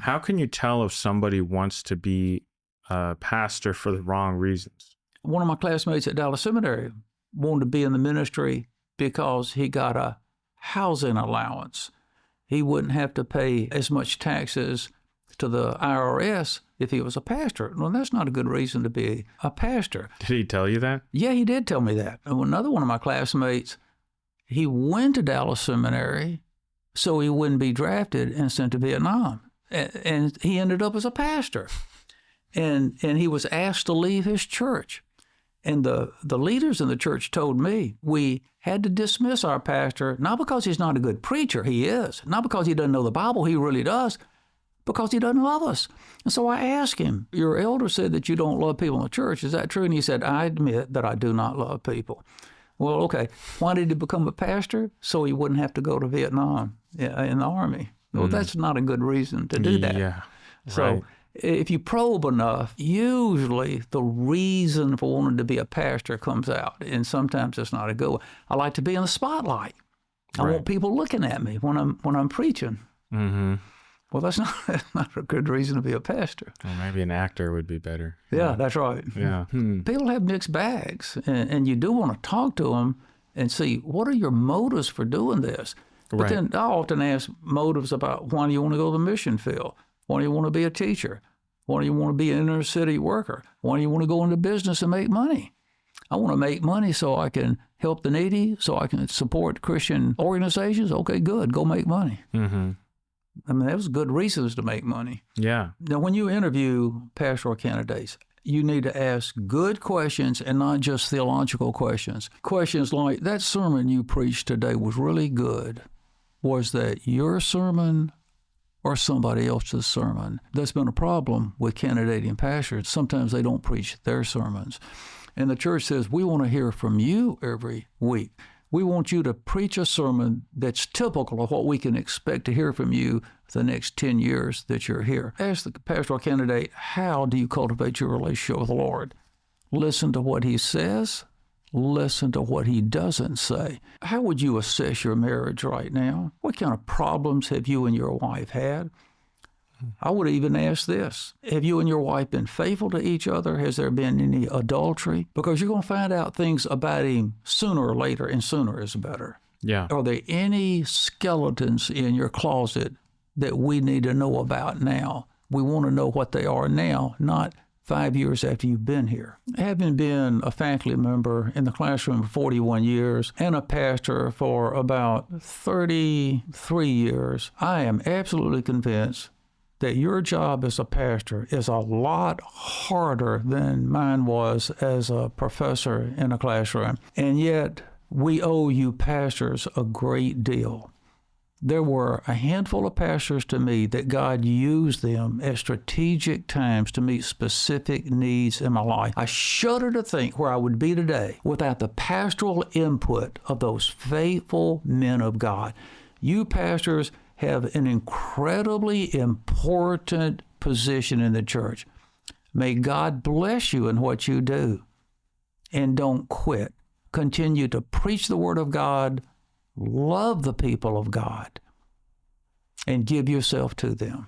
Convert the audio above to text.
How can you tell if somebody wants to be a pastor for the wrong reasons? One of my classmates at Dallas Seminary wanted to be in the ministry because he got a housing allowance. He wouldn't have to pay as much taxes to the IRS if he was a pastor. Well, that's not a good reason to be a pastor. Did he tell you that? Yeah, he did tell me that. And another one of my classmates, he went to Dallas Seminary so he wouldn't be drafted and sent to Vietnam. And he ended up as a pastor. And he was asked to leave his church. And the leaders in the church told me we had to dismiss our pastor, not because he's not a good preacher, he is, not because he doesn't know the Bible, he really does, because he doesn't love us. And so I asked him, your elder said that you don't love people in the church. Is that true? And he said, I admit that I do not love people. Well, okay. Why did he become a pastor? So he wouldn't have to go to Vietnam in the Army. Well, that's not a good reason to do that. Yeah, So right. if you probe enough, usually the reason for wanting to be a pastor comes out, and sometimes it's not a good one. I like to be in the spotlight. I want people looking at me when I'm preaching. Mm-hmm. Well, that's not a good reason to be a pastor. Well, maybe an actor would be better. Yeah, that's right. Yeah. People have mixed bags, and you do want to talk to them and see, what are your motives for doing this? But then I often ask motives about why do you want to go to the mission field? Why do you want to be a teacher? Why do you want to be an inner city worker? Why do you want to go into business and make money? I want to make money so I can help the needy, so I can support Christian organizations. Okay, good. Go make money. Mm-hmm. I mean, those are good reasons to make money. Yeah. Now, when you interview pastoral candidates, you need to ask good questions and not just theological questions. Questions like, that sermon you preached today was really good. Was that your sermon or somebody else's sermon? That's been a problem with candidating pastors. Sometimes they don't preach their sermons. And the church says, we want to hear from you every week. We want you to preach a sermon that's typical of what we can expect to hear from you the next 10 years that you're here. Ask the pastoral candidate, how do you cultivate your relationship with the Lord? Listen to what he says. Listen to what he doesn't say. How would you assess your marriage right now? What kind of problems have you and your wife had? I would even ask this. Have you and your wife been faithful to each other? Has there been any adultery? Because you're going to find out things about him sooner or later, and sooner is better. Yeah. Are there any skeletons in your closet that we need to know about now? We want to know what they are now, not 5 years after you've been here. Having been a faculty member in the classroom for 41 years and a pastor for about 33 years, I am absolutely convinced that your job as a pastor is a lot harder than mine was as a professor in a classroom. And yet, we owe you pastors a great deal. There were a handful of pastors to me that God used them at strategic times to meet specific needs in my life. I shudder to think where I would be today without the pastoral input of those faithful men of God. You pastors have an incredibly important position in the church. May God bless you in what you do. And don't quit. Continue to preach the Word of God, love the people of God, and give yourself to them.